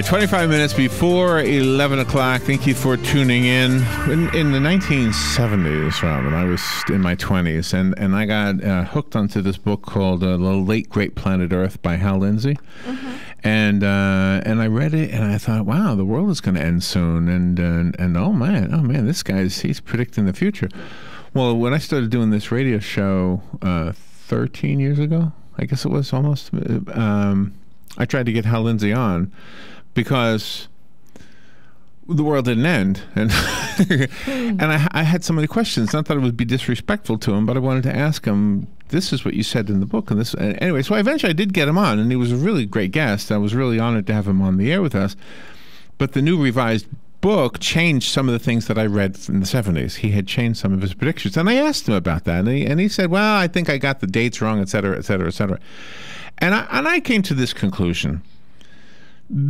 25 minutes before 11 o'clock. Thank you for tuning in. In the 1970s, Robin, I was in my 20s, and I got hooked onto this book called The Late Great Planet Earth by Hal Lindsey. Mm-hmm. And I read it, and I thought, wow, the world is going to end soon. And oh man, this he's predicting the future. Well, when I started doing this radio show 13 years ago, I guess it was almost, I tried to get Hal Lindsey on because the world didn't end. And and I had so many questions. Not that it would be disrespectful to him, but I wanted to ask him, this is what you said in the book. And anyway, so eventually I did get him on, and he was a really great guest. I was really honored to have him on the air with us. But the new revised book changed some of the things that I read in the 70s. He had changed some of his predictions. And I asked him about that. And he said, well, I think I got the dates wrong, et cetera, et cetera, et cetera. And I came to this conclusion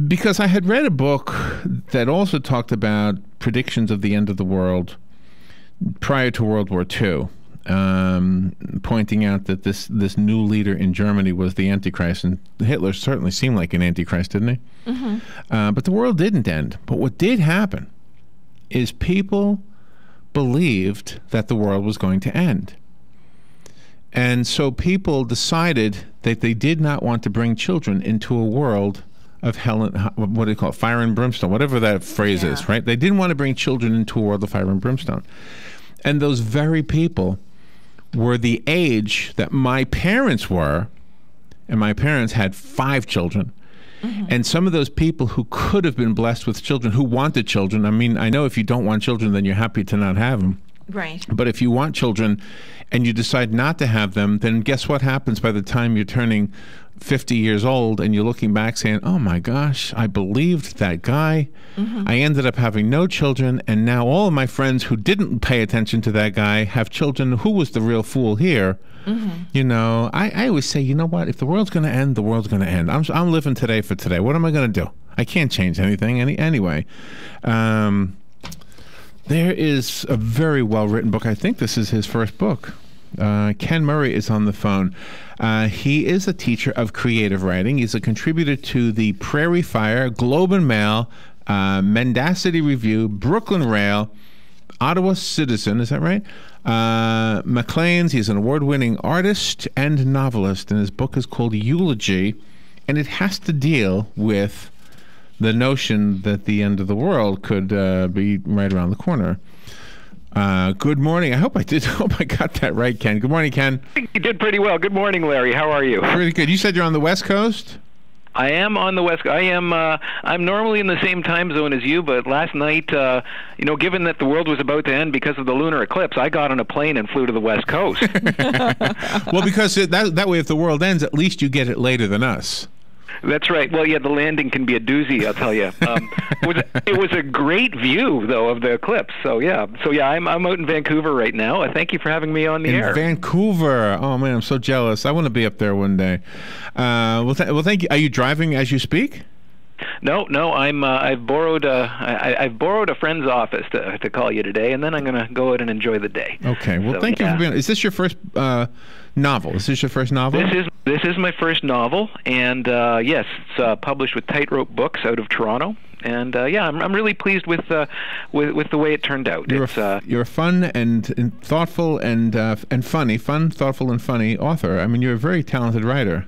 because I had read a book that also talked about predictions of the end of the world prior to World War II, pointing out that this new leader in Germany was the Antichrist. And Hitler certainly seemed like an Antichrist, didn't he? Mm-hmm. But the world didn't end. But what did happen is people believed that the world was going to end. And so people decided that they did not want to bring children into a world of hell and, what do you call it, fire and brimstone, whatever that phrase is, right? They didn't want to bring children into a world of fire and brimstone. And those very people were the age that my parents were, and my parents had 5 children. Mm-hmm. And some of those people who could have been blessed with children, who wanted children, I mean, I know if you don't want children, then you're happy to not have them. Right. But if you want children and you decide not to have them, then guess what happens by the time you're turning 50 years old and you're looking back saying, oh my gosh, I believed that guy. Mm-hmm. I ended up having no children, and now all of my friends who didn't pay attention to that guy have children. Who was the real fool here? Mm-hmm. You know, I always say, you know what? If the world's going to end, the world's going to end. I'm living today for today. What am I going to do? I can't change anything anyway. There is a very well-written book. I think this is his first book. Ken Murray is on the phone. He is a teacher of creative writing. He's a contributor to the Prairie Fire, Globe and Mail, Mendacity Review, Brooklyn Rail, Ottawa Citizen, is that right? Maclean's. He's an award-winning artist and novelist, and his book is called Eulogy, and it has to deal with the notion that the end of the world could be right around the corner. Good morning. I hope I got that right, Ken. Good morning, Ken. I think you did pretty well. Good morning, Larry. How are you? Pretty good. You said you're on the West Coast? I am on the West Coast. I'm normally in the same time zone as you, but last night, given that the world was about to end because of the lunar eclipse, I got on a plane and flew to the West Coast. Well, because that way, if the world ends, at least you get it later than us. That's right. Well, yeah, the landing can be a doozy, I'll tell you. It was a great view, though, of the eclipse. So yeah, I'm out in Vancouver right now. Thank you for having me on the air. In Vancouver. Oh man, I'm so jealous. I want to be up there one day. Well, thank you. Are you driving as you speak? No. I've borrowed a friend's office to call you today, and then I'm going to go out and enjoy the day. Okay. Well, thank you for being. Is this your first novel? Is this your first novel? This is my first novel, and yes, it's published with Tightrope Books out of Toronto. And I'm really pleased with the way it turned out. You're a fun and thoughtful and funny, thoughtful, and funny author. I mean, you're a very talented writer.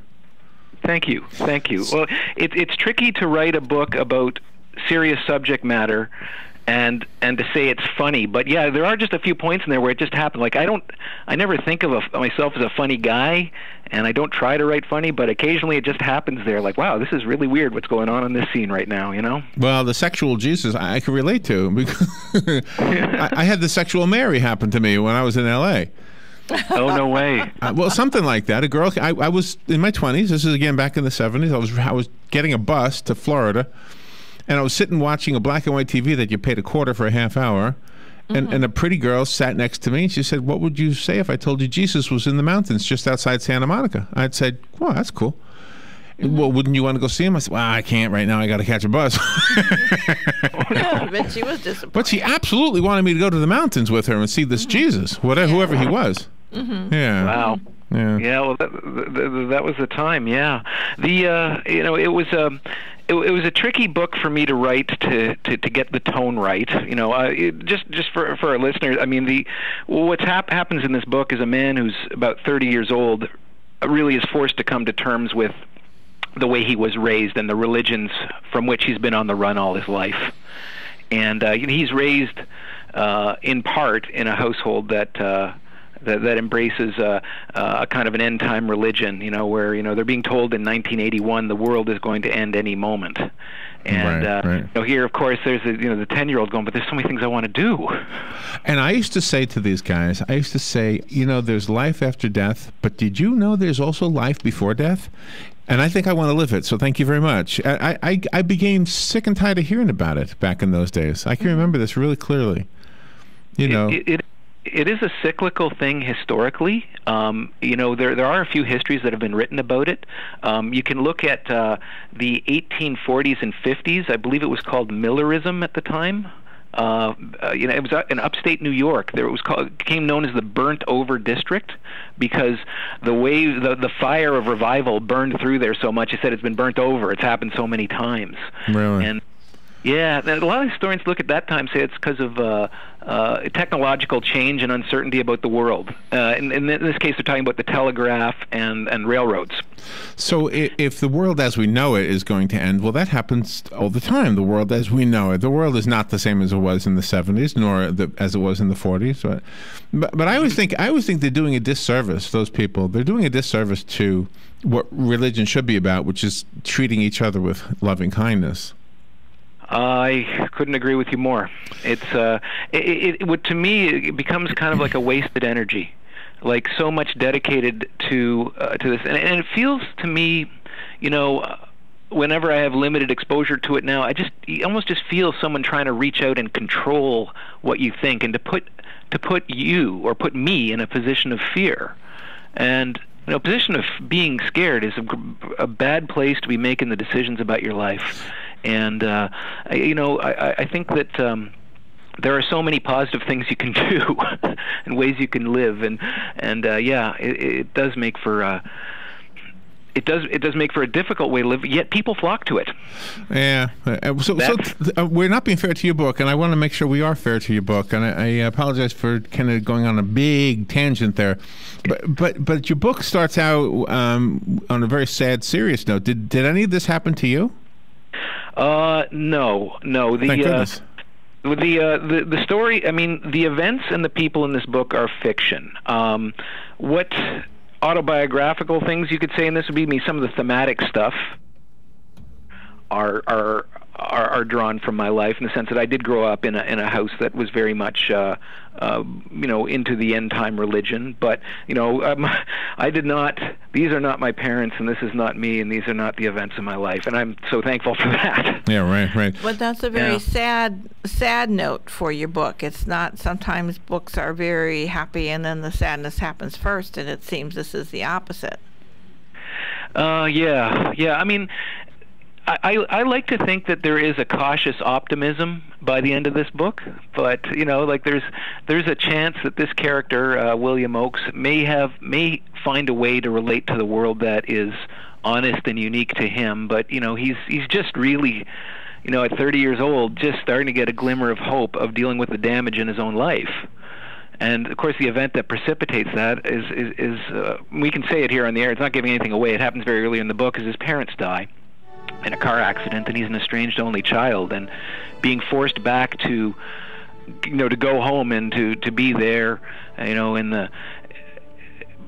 Thank you. Well, it's tricky to write a book about serious subject matter and to say it's funny, but yeah, there are just a few points in there where it just happened. Like I never think of myself as a funny guy, and I don't try to write funny, but occasionally it just happens there. Like, wow, this is really weird what's going on in this scene right now, you know? Well, the sexual Jesus I can relate to because I had the sexual Mary happen to me when I was in L.A. Oh, no way. Well, something like that. A girl. I was in my 20s. This is again back in the 70s. I was getting a bus to Florida, and I was sitting watching a black and white TV that you paid $0.25 for a half hour, and a pretty girl sat next to me, and she said, "What would you say if I told you Jesus was in the mountains just outside Santa Monica?" I'd said, "Well, that's cool." Well, wouldn't you want to go see him? I said, well, I can't right now. I got to catch a bus. But she was disappointed. But she absolutely wanted me to go to the mountains with her and see this Jesus, whoever he was. Yeah. Wow. Yeah. Well, that was the time. Yeah. It was it was a tricky book for me to write to get the tone right. Just for our listeners, I mean, what happens in this book is a man who's about 30 years old really is forced to come to terms with the way he was raised and the religions from which he's been on the run all his life. And he's raised in part in a household that embraces a kind of an end time religion, where they're being told in 1981 the world is going to end any moment. And right. Here, of course, there's the 10-year-old going, but there's so many things I want to do. And I used to say to these guys, there's life after death, but did you know there's also life before death? And I think I want to live it, so thank you very much. I became sick and tired of hearing about it back in those days. I can remember this really clearly. It is a cyclical thing historically. There are a few histories that have been written about it. You can look at the 1840s and 50s. I believe it was called Millerism at the time. It was in upstate New York. It became known as the burnt over district because the way the fire of revival burned through there so much. It said it's been burnt over. It's happened so many times. Really? And yeah, a lot of historians look at that time say it's because of technological change and uncertainty about the world. In this case, they're talking about the telegraph and railroads. So if the world as we know it is going to end, well, that happens all the time, the world as we know it. The world is not the same as it was in the 70s, nor as it was in the 40s. But I always think they're doing a disservice, those people. They're doing a disservice to what religion should be about, which is treating each other with loving kindness. I couldn't agree with you more. It's to me it becomes kind of like a wasted energy, like so much dedicated to this, and it feels to me, whenever I have limited exposure to it now, you almost just feel someone trying to reach out and control what you think, and to put you or put me in a position of fear, and. A position of being scared is a bad place to be making the decisions about your life. And, I think that there are so many positive things you can do and ways you can live. It does make for... It does make for a difficult way to live, yet people flock to it. Yeah. So we're not being fair to your book, and I want to make sure we are fair to your book. And I apologize for kind of going on a big tangent there. But your book starts out on a very sad, serious note. Did any of this happen to you? No. Thank goodness. The story, I mean, the events and the people in this book are fiction. What autobiographical things you could say in this would be some of the thematic stuff are drawn from my life, in the sense that I did grow up in a house that was very much into the end time religion, but I did not. These are not my parents, and this is not me, and these are not the events of my life, and I'm so thankful for that. Yeah, right. But that's a very sad note for your book. It's not. Sometimes books are very happy, and then the sadness happens first, and it seems this is the opposite. Yeah. I mean, I like to think that there is a cautious optimism by the end of this book, but there's a chance that this character, William Oakes, may find a way to relate to the world that is honest and unique to him. But he's just really, at 30 years old, just starting to get a glimmer of hope of dealing with the damage in his own life. And of course, the event that precipitates that is we can say it here on the air. It's not giving anything away. It happens very early in the book, is his parents die in a car accident, and he's an estranged only child, and being forced back to go home and to be there, in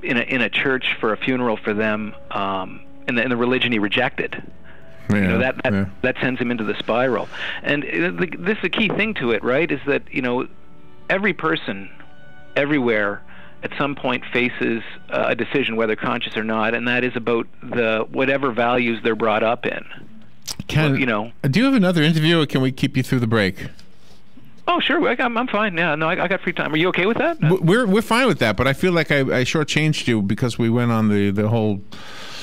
a church for a funeral for them, in the religion he rejected. That sends him into the spiral. And this is the key thing to it, right? Is that every person, everywhere, at some point faces a decision, whether conscious or not, and that is about whatever values they're brought up in. Do you have another interview, or can we keep you through the break? Oh, sure. I'm fine. Yeah, no, I got free time. Are you okay with that? We're fine with that, but I feel like I shortchanged you because we went on the whole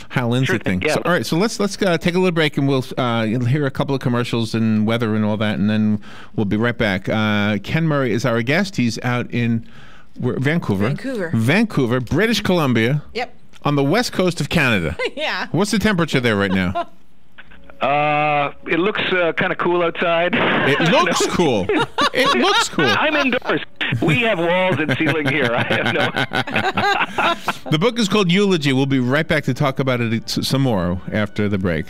Hal Lindsey thing. Yeah. So, all right, so let's take a little break, and we'll hear a couple of commercials and weather and all that, and then we'll be right back. Ken Murray is our guest. He's out in Vancouver, British Columbia. Yep. On the west coast of Canada. Yeah. What's the temperature there right now? It looks kind of cool outside. It looks cool. It looks cool. I'm indoors. We have walls and ceiling here. I have no. The book is called Eulogy. We'll be right back to talk about it some more after the break.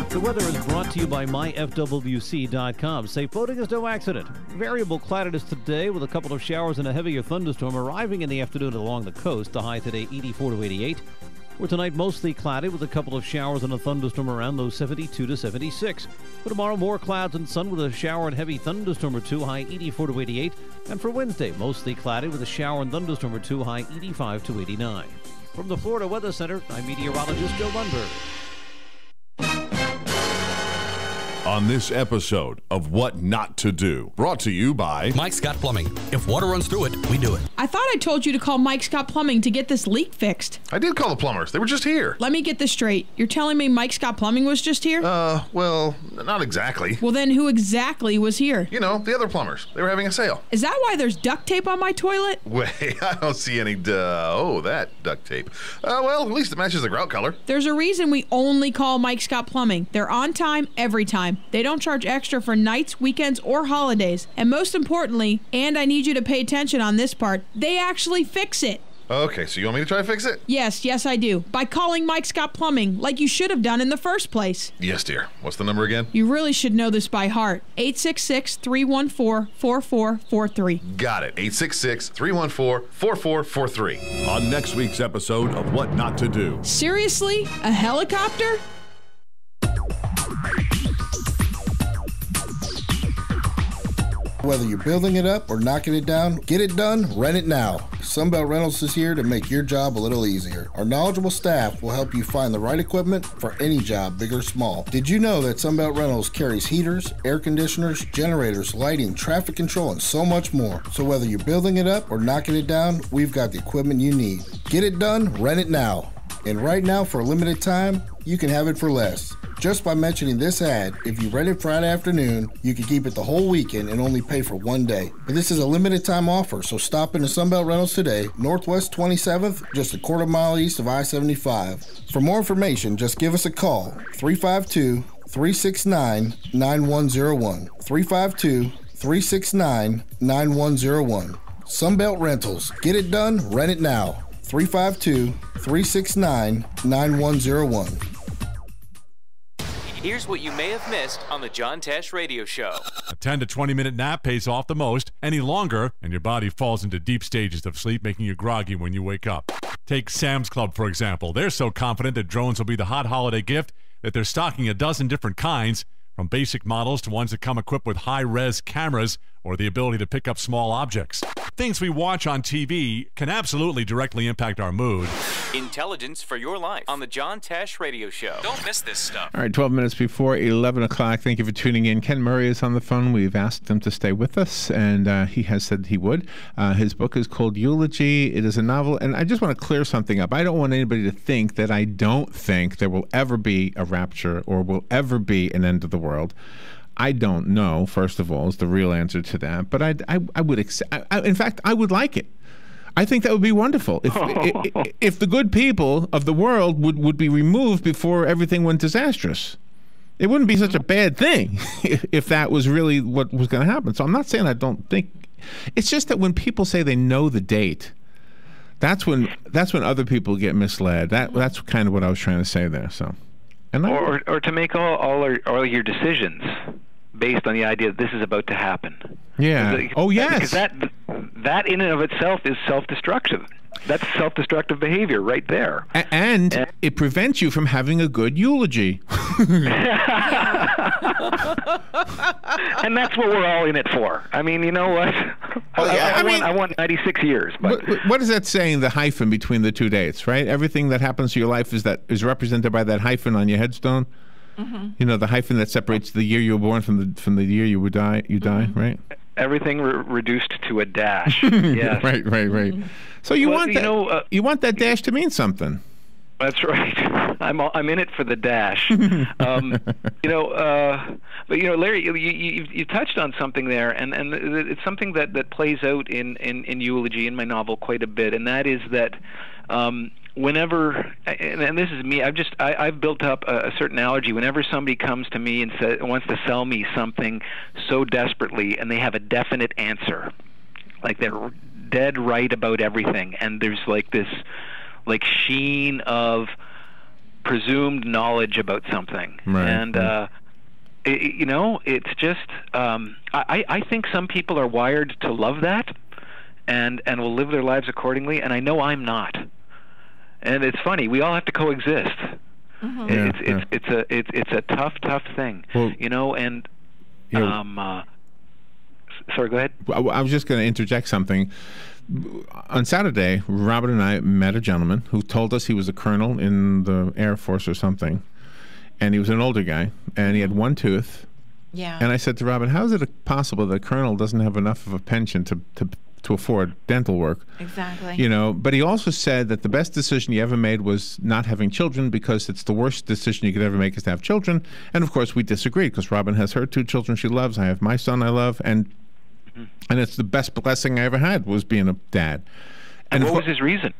The weather is brought to you by myfwc.com. Safe boating is no accident. Variable cloudiness today with a couple of showers and a heavier thunderstorm arriving in the afternoon along the coast. The high today 84 to 88. For tonight, mostly cloudy with a couple of showers and a thunderstorm around, low 72 to 76. For tomorrow, more clouds and sun with a shower and heavy thunderstorm or two, high 84 to 88. And for Wednesday, mostly cloudy with a shower and thunderstorm or two, high 85 to 89. From the Florida Weather Center, I'm meteorologist Joe Lundberg. On this episode of What Not to Do, brought to you by Mike Scott Plumbing. If water runs through it, we do it. I thought I told you to call Mike Scott Plumbing to get this leak fixed. I did call the plumbers. They were just here. Let me get this straight. You're telling me Mike Scott Plumbing was just here? Well, not exactly. Well, then who exactly was here? You know, the other plumbers. They were having a sale. Is that why there's duct tape on my toilet? Wait, I don't see any, that duct tape. Well, at least it matches the grout color. There's a reason we only call Mike Scott Plumbing. They're on time, every time. They don't charge extra for nights, weekends, or holidays. And most importantly, and I need you to pay attention on this part, they actually fix it. Okay, so you want me to try to fix it? Yes, I do. By calling Mike Scott Plumbing, like you should have done in the first place. Yes, dear. What's the number again? You really should know this by heart. 866-314-4443. Got it. 866-314-4443. on next week's episode of What Not to Do. Seriously? A helicopter? Whether you're building it up or knocking it down, get it done, rent it now. Sunbelt Rentals is here to make your job a little easier. Our knowledgeable staff will help you find the right equipment for any job, big or small. Did you know that Sunbelt Rentals carries heaters, air conditioners, generators, lighting, traffic control, and so much more? So whether you're building it up or knocking it down, we've got the equipment you need. Get it done, rent it now. And right now, for a limited time, you can have it for less. Just by mentioning this ad, if you rent it Friday afternoon, you can keep it the whole weekend and only pay for one day. But this is a limited time offer, so stop into Sunbelt Rentals today, Northwest 27th, just a quarter mile east of I-75. For more information, just give us a call, 352-369-9101. 352-369-9101. Sunbelt Rentals. Get it done, rent it now. 352-369-9101. Here's what you may have missed on the John Tesh Radio Show. A 10 to 20-minute nap pays off the most. Any longer, and your body falls into deep stages of sleep, making you groggy when you wake up. Take Sam's Club, for example. They're so confident that drones will be the hot holiday gift that they're stocking a dozen different kinds, from basic models to ones that come equipped with high-res cameras or the ability to pick up small objects. Things we watch on TV can absolutely directly impact our mood. Intelligence for your life on the John Tesh Radio Show. Don't miss this stuff. All right, 12 minutes before 11 o'clock. Thank you for tuning in. Ken Murray is on the phone. We've asked him to stay with us, and he has said he would. His book is called Eulogy. It is a novel, and I just want to clear something up. I don't want anybody to think that I don't think there will ever be a rapture or will ever be an end of the world. I don't know, first of all, is the real answer to that. But I would accept. In fact, I would like it. I think that would be wonderful if the good people of the world would be removed before everything went disastrous. It wouldn't be such a bad thing if that was really what was going to happen. So I'm not saying I don't think. It's just that when people say they know the date, that's when other people get misled. That's kind of what I was trying to say there. So. Or to make all your decisions based on the idea that this is about to happen. Yeah. Oh, yes. Because that in and of itself is self-destructive. That's self-destructive behavior right there. And it prevents you from having a good eulogy. And that's what we're all in it for. I mean, you know what? I want 96 years. But what is that saying, the hyphen between the two dates, right? Everything that happens to your life is represented by that hyphen on your headstone. Mm-hmm. You know, the hyphen that separates the year you were born from the year you would die. You die, right? Everything reduced to a dash. Yes. Right. Mm-hmm. So you want that dash to mean something. That's right. I'm in it for the dash. But Larry, you touched on something there, and it's something that plays out in Eulogy, in my novel, quite a bit, and that is that whenever, and this is me, I've built up a certain allergy. Whenever somebody comes to me and wants to sell me something so desperately, and they have a definite answer, like they're dead right about everything, and there's like this like sheen of presumed knowledge about something, right. And it's just I think some people are wired to love that, and will live their lives accordingly, and I know I'm not. And it's funny, we all have to coexist. Mm-hmm. It's a tough thing, well, and sorry, go ahead. I was just going to interject something. On Saturday, Robert and I met a gentleman who told us he was a colonel in the Air Force or something, and he was an older guy, and he had one tooth. Yeah. And I said to Robin, how is it possible that a colonel doesn't have enough of a pension to afford dental work? Exactly. But he also said that the best decision he ever made was not having children, because it's the worst decision you could ever make is to have children. And of course, we disagreed, because Robin has her 2 children she loves. I have my son I love, and it's the best blessing I ever had, was being a dad. And what was his reason?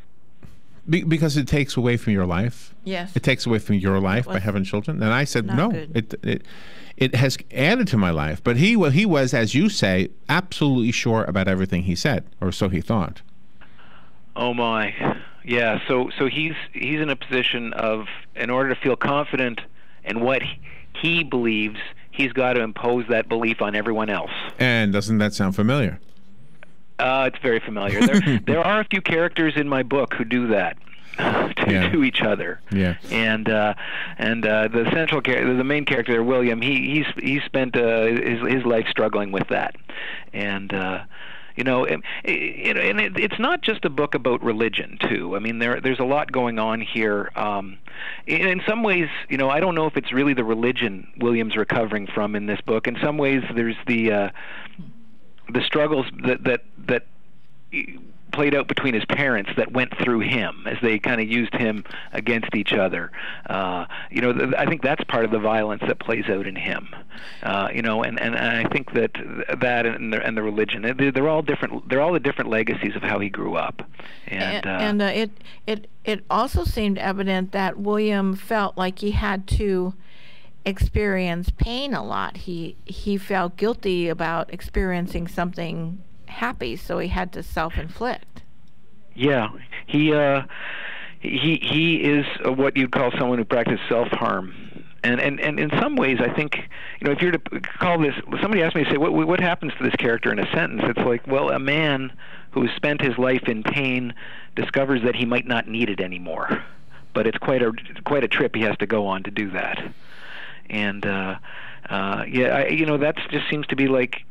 Because it takes away from your life. Yes. It takes away from your life by having children. And I said, no, it has added to my life. But he was, as you say, absolutely sure about everything he said, or so he thought. Oh my, yeah. So he's in a position of, in order to feel confident in what he believes, he's got to impose that belief on everyone else. And doesn't that sound familiar? It's very familiar. There are a few characters in my book who do that to each other. Yeah. And the central character, the main character, William, he's spent his life struggling with that. And it's not just a book about religion, too. I mean, there's a lot going on here. In some ways, I don't know if it's really the religion William's recovering from in this book. In some ways, there's the struggles that played out between his parents that went through him as they kind of used him against each other. I think that's part of the violence that plays out in him. And I think that and the religion, they're all different. They're all the different legacies of how he grew up. It also seemed evident that William felt like he had to experience pain a lot. He felt guilty about experiencing something happy, so he had to self-inflict. Yeah, he is what you'd call someone who practiced self-harm, and in some ways, I think, if you're to call this, somebody asked me to say what happens to this character in a sentence, it's like, well, a man who has spent his life in pain discovers that he might not need it anymore, but it's quite a trip he has to go on to do that. And that just seems to be like,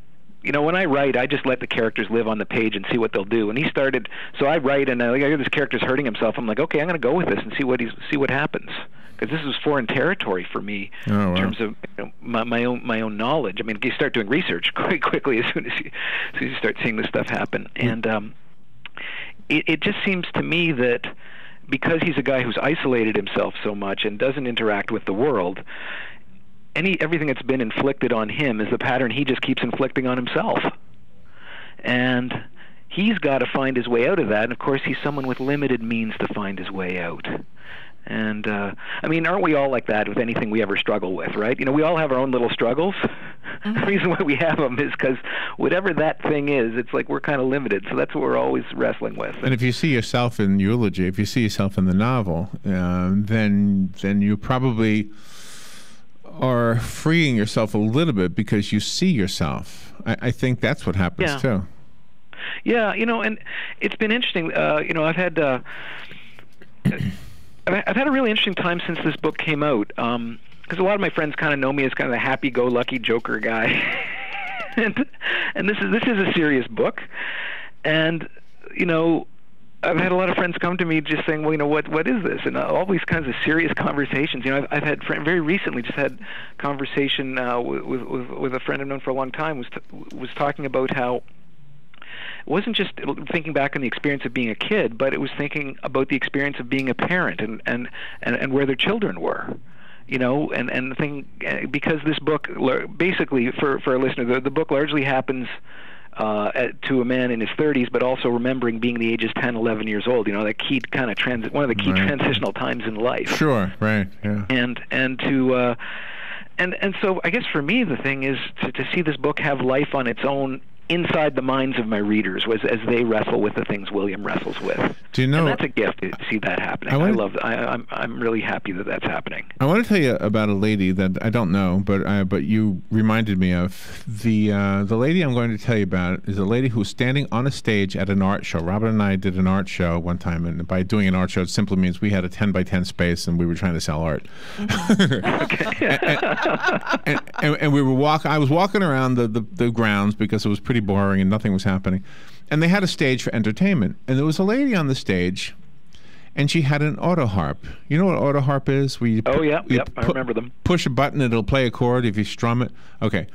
when I write, I just let the characters live on the page and see what they'll do. And he started, so I write, and I hear this character's hurting himself. I'm like, okay, I'm going to go with this and see what happens, because this is foreign territory for me in terms of my own knowledge. I mean, you start doing research quite quickly as soon as you start seeing this stuff happen, and it just seems to me that because he's a guy who's isolated himself so much and doesn't interact with the world, everything that's been inflicted on him is the pattern he just keeps inflicting on himself. And he's got to find his way out of that, and of course he's someone with limited means to find his way out. And I mean, aren't we all like that with anything we ever struggle with, right? We all have our own little struggles. Mm-hmm. The reason why we have them is because whatever that thing is, it's like we're kind of limited, so that's what we're always wrestling with. And if you see yourself in Eulogy, if you see yourself in the novel, then you probably are freeing yourself a little bit because you see yourself. I think that's what happens too. Yeah, and it's been interesting. I've had a really interesting time since this book came out, because a lot of my friends kind of know me as kind of the happy-go-lucky joker guy, and this is a serious book, and I've had a lot of friends come to me just saying, well, what is this? And all these kinds of serious conversations. I've had very recently just had conversation with a friend I've known for a long time, was talking about how it wasn't just thinking back on the experience of being a kid, but it was thinking about the experience of being a parent and where their children were. Because this book, basically, for our listener, the book largely happens to a man in his 30s, but also remembering being the ages 10, 11 years old. You know, that key kind of one of the key transitional times in life. Sure, right, yeah. And so I guess for me the thing is to see this book have life on its own inside the minds of my readers as they wrestle with the things William wrestles with. Do you know? And that's a gift to see that happening. I'm really happy that that's happening. I want to tell you about a lady that I don't know, but you reminded me of. The lady I'm going to tell you about is a lady who's standing on a stage at an art show. Robin and I did an art show one time, and by doing an art show, it simply means we had a 10 by 10 space and we were trying to sell art. and we were I was walking around the grounds because it was pretty boring and nothing was happening, and they had a stage for entertainment, and there was a lady on the stage, and she had an auto harp. You know what auto harp is? I remember them. Push a button, it'll play a chord if you strum it. Okay,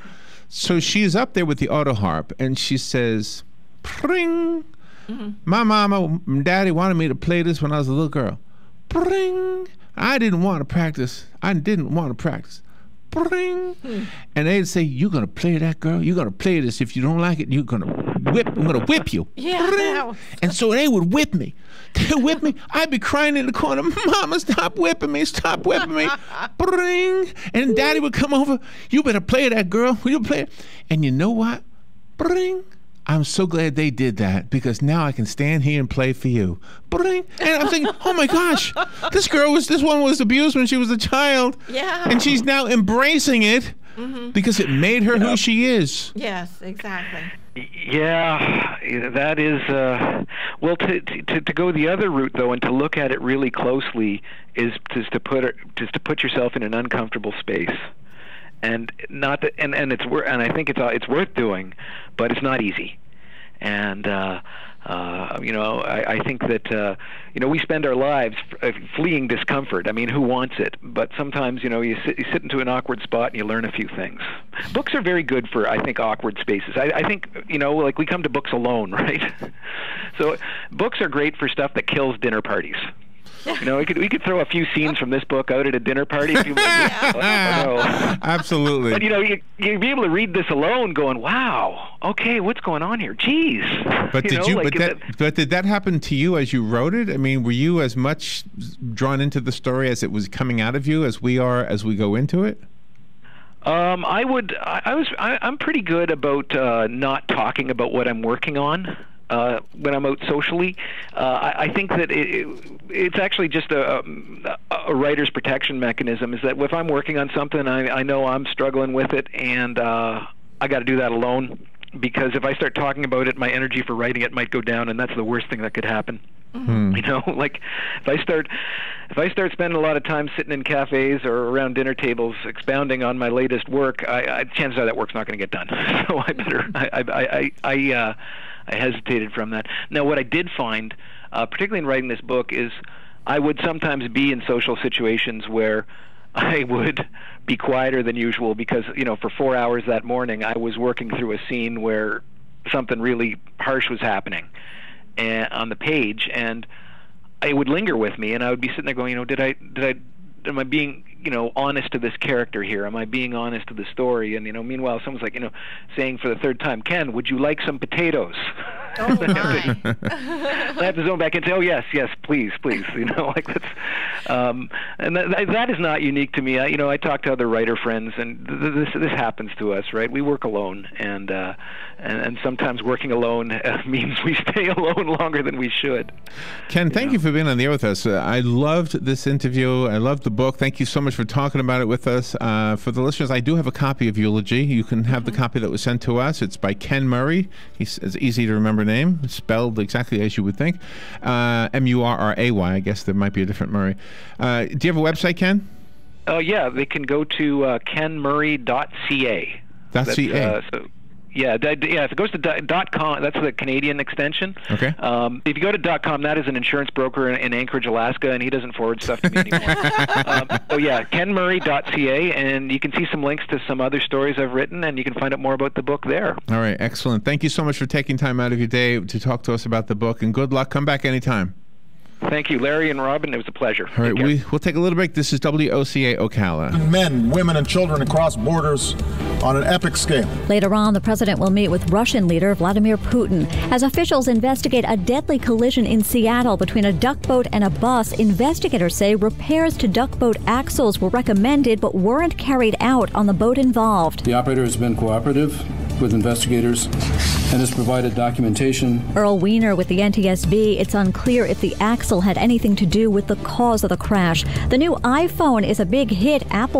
so she's up there with the auto harp, and she says, "Pring, my mama and daddy wanted me to play this when I was a little girl. Pring, I didn't want to practice. Bring. And they'd say, "You're gonna play that, girl. You're gonna play this. If you don't like it, I'm gonna whip you." Yeah. And so they would whip me. They'd whip me. I'd be crying in the corner, "Mama, stop whipping me! Stop whipping me!" Bring. And Daddy would come over. "You better play that, girl. You play it." And you know what? Bring. I'm so glad they did that, because now I can stand here and play for you. And I'm thinking, oh my gosh, this one was abused when she was a child. Yeah. And she's now embracing it because it made her who she is. Yes, exactly. Yeah, that is, well, to go the other route, though, and to look at it really closely is to put yourself in an uncomfortable space. And I think it's worth doing, but it's not easy. And I think that we spend our lives fleeing discomfort. I mean, who wants it? But sometimes you sit into an awkward spot and you learn a few things. Books are very good for, I think, awkward spaces. I think like we come to books alone, right? So books are great for stuff that kills dinner parties. We could throw a few scenes from this book out at a dinner party. Absolutely. But you'd be able to read this alone, going, "Wow, okay, what's going on here? Jeez." But did that happen to you as you wrote it? I mean, were you as much drawn into the story as it was coming out of you as we are as we go into it? I'm pretty good about not talking about what I'm working on. When I'm out socially, I think that it's actually just a writer's protection mechanism. Is that if I'm working on something, I know I'm struggling with it, and I got to do that alone, because if I start talking about it, my energy for writing it might go down, and that's the worst thing that could happen. Like if I start spending a lot of time sitting in cafes or around dinner tables expounding on my latest work, chances are that work's not going to get done. So I hesitated from that. Now, what I did find, particularly in writing this book, is I would sometimes be in social situations where I would be quieter than usual because, for 4 hours that morning, I was working through a scene where something really harsh was happening on the page, and it would linger with me, and I would be sitting there going, am I being, honest to this character here? Am I being honest to the story? And, meanwhile, someone's like, saying for the third time, "Ken, would you like some potatoes?" Oh, my. I have to zone back and say, "Oh, yes, please." Like that's, and that is not unique to me. I talk to other writer friends, and this happens to us, right? We work alone, and sometimes working alone means we stay alone longer than we should. Ken, thank you for being on the air with us. I loved this interview. I loved the book. Thank you so much for talking about it with us. For the listeners, I do have a copy of Eulogy. You can have the copy that was sent to us. It's by Ken Murray. It's easy to remember name, spelled exactly as you would think. Murray. I guess there might be a different Murray. Do you have a website, Ken? Yeah, they can go to kenmurray.ca. .ca. If it goes to .com, that's the Canadian extension. Okay. If you go to .com, that is an insurance broker in Anchorage, Alaska, and he doesn't forward stuff to me anymore. kenmurray.ca, and you can see some links to some other stories I've written, and you can find out more about the book there. All right, excellent. Thank you so much for taking time out of your day to talk to us about the book, and good luck. Come back anytime. Thank you, Larry and Robin. It was a pleasure. All right, we'll take a little break. This is WOCA Ocala. Men, women, and children across borders on an epic scale. Later on, the president will meet with Russian leader Vladimir Putin as officials investigate a deadly collision in Seattle between a duck boat and a bus. Investigators say repairs to duck boat axles were recommended but weren't carried out on the boat involved. The operator has been cooperative with investigators and has provided documentation. Earl Weiner with the NTSB. It's unclear if the axle had anything to do with the cause of the crash. The new iPhone is a big hit. Apple